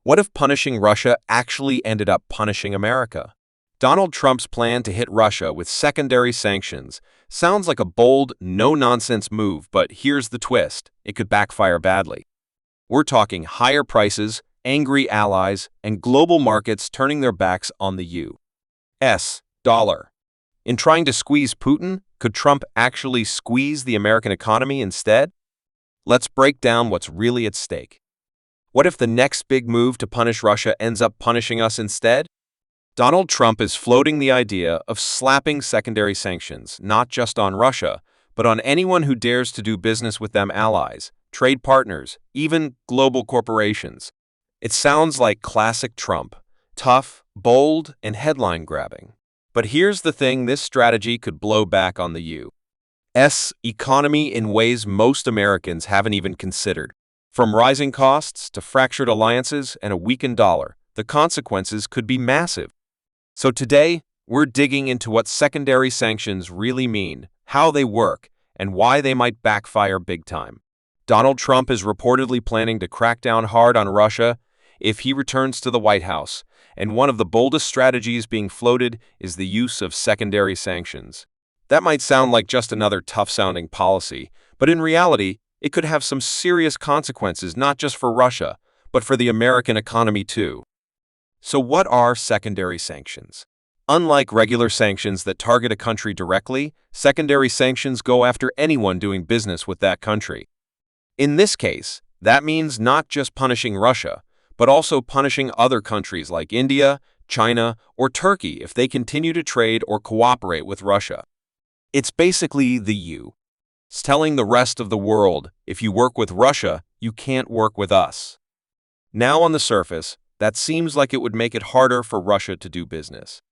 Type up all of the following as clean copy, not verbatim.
What if punishing Russia actually ended up punishing America? Donald Trump's plan to hit Russia with secondary sanctions sounds like a bold, no-nonsense move, but here's the twist. It could backfire badly. We're talking higher prices, angry allies, and global markets turning their backs on the U.S. dollar. In trying to squeeze Putin, could Trump actually squeeze the American economy instead? Let's break down what's really at stake. What if the next big move to punish Russia ends up punishing us instead? Donald Trump is floating the idea of slapping secondary sanctions, not just on Russia, but on anyone who dares to do business with them allies, trade partners, even global corporations. It sounds like classic Trump, tough, bold, and headline-grabbing. But here's the thing, this strategy could blow back on the U.S. economy in ways most Americans haven't even considered. From rising costs to fractured alliances and a weakened dollar, the consequences could be massive. So today, we're digging into what secondary sanctions really mean, how they work, and why they might backfire big time. Donald Trump is reportedly planning to crack down hard on Russia if he returns to the White House, and one of the boldest strategies being floated is the use of secondary sanctions. That might sound like just another tough-sounding policy, but in reality, it could have some serious consequences not just for Russia, but for the American economy too. So what are secondary sanctions? Unlike regular sanctions that target a country directly, secondary sanctions go after anyone doing business with that country. In this case, that means not just punishing Russia, but also punishing other countries like India, China, or Turkey if they continue to trade or cooperate with Russia. It's basically the U.S. telling the rest of the world, if you work with Russia, you can't work with us. Now on the surface, that seems like it would make it harder for Russia to do business.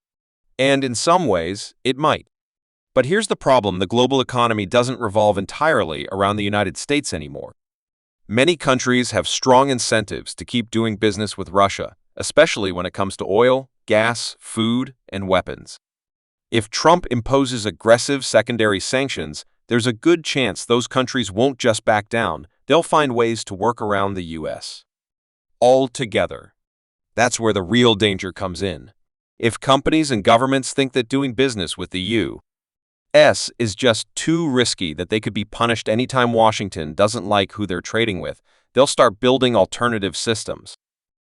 And in some ways, it might. But here's the problem, the global economy doesn't revolve entirely around the United States anymore. Many countries have strong incentives to keep doing business with Russia, especially when it comes to oil, gas, food, and weapons. If Trump imposes aggressive secondary sanctions, there's a good chance those countries won't just back down, they'll find ways to work around the U.S. altogether. That's where the real danger comes in. If companies and governments think that doing business with the U.S. is just too risky, that they could be punished anytime Washington doesn't like who they're trading with, they'll start building alternative systems.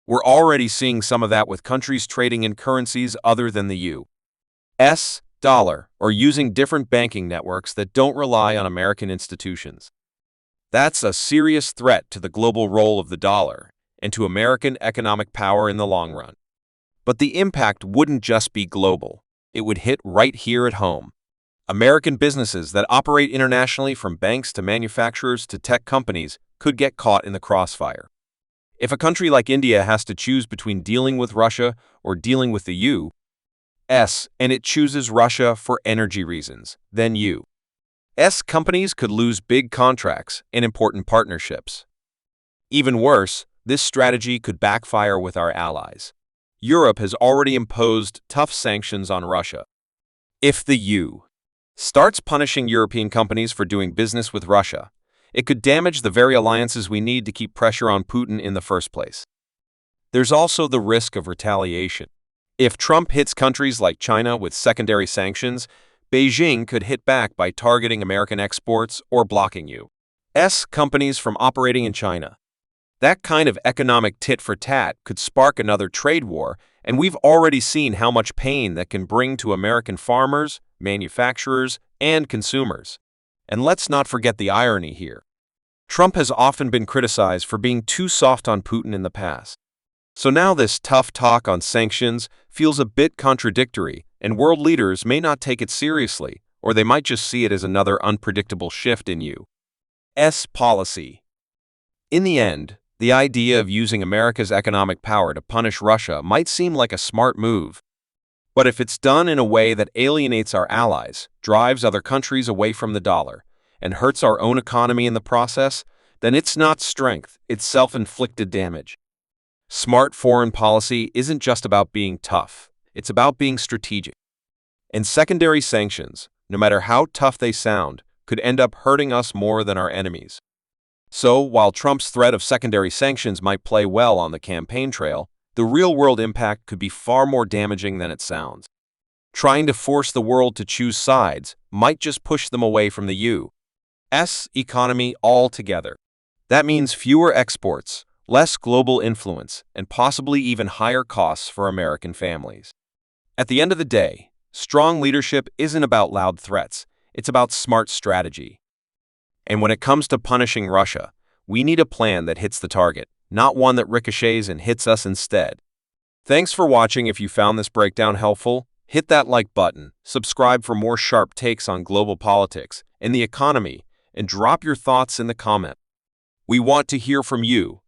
We're already seeing some of that with countries trading in currencies other than the U.S. dollar, or using different banking networks that don't rely on American institutions. That's a serious threat to the global role of the dollar and to American economic power in the long run. But the impact wouldn't just be global. It would hit right here at home. American businesses that operate internationally, from banks to manufacturers to tech companies, could get caught in the crossfire. If a country like India has to choose between dealing with Russia or dealing with the U.S., and it chooses Russia for energy reasons, then U.S. companies could lose big contracts and important partnerships. Even worse, this strategy could backfire with our allies. Europe has already imposed tough sanctions on Russia. If the U.S. starts punishing European companies for doing business with Russia, it could damage the very alliances we need to keep pressure on Putin in the first place. There's also the risk of retaliation. If Trump hits countries like China with secondary sanctions, Beijing could hit back by targeting American exports or blocking U.S. companies from operating in China. That kind of economic tit-for-tat could spark another trade war, and we've already seen how much pain that can bring to American farmers, manufacturers, and consumers. And let's not forget the irony here. Trump has often been criticized for being too soft on Putin in the past. So now this tough talk on sanctions feels a bit contradictory, and world leaders may not take it seriously, or they might just see it as another unpredictable shift in U.S. policy. In the end, the idea of using America's economic power to punish Russia might seem like a smart move. But if it's done in a way that alienates our allies, drives other countries away from the dollar, and hurts our own economy in the process, then it's not strength, it's self-inflicted damage. Smart foreign policy isn't just about being tough, it's about being strategic. And secondary sanctions, no matter how tough they sound, could end up hurting us more than our enemies. So, while Trump's threat of secondary sanctions might play well on the campaign trail, the real-world impact could be far more damaging than it sounds. Trying to force the world to choose sides might just push them away from the U.S. economy altogether. That means fewer exports, less global influence, and possibly even higher costs for American families. At the end of the day, strong leadership isn't about loud threats, it's about smart strategy. And when it comes to punishing Russia, we need a plan that hits the target, not one that ricochets and hits us instead. Thanks for watching. If you found this breakdown helpful, hit that like button, subscribe for more sharp takes on global politics and the economy, and drop your thoughts in the comment. We want to hear from you.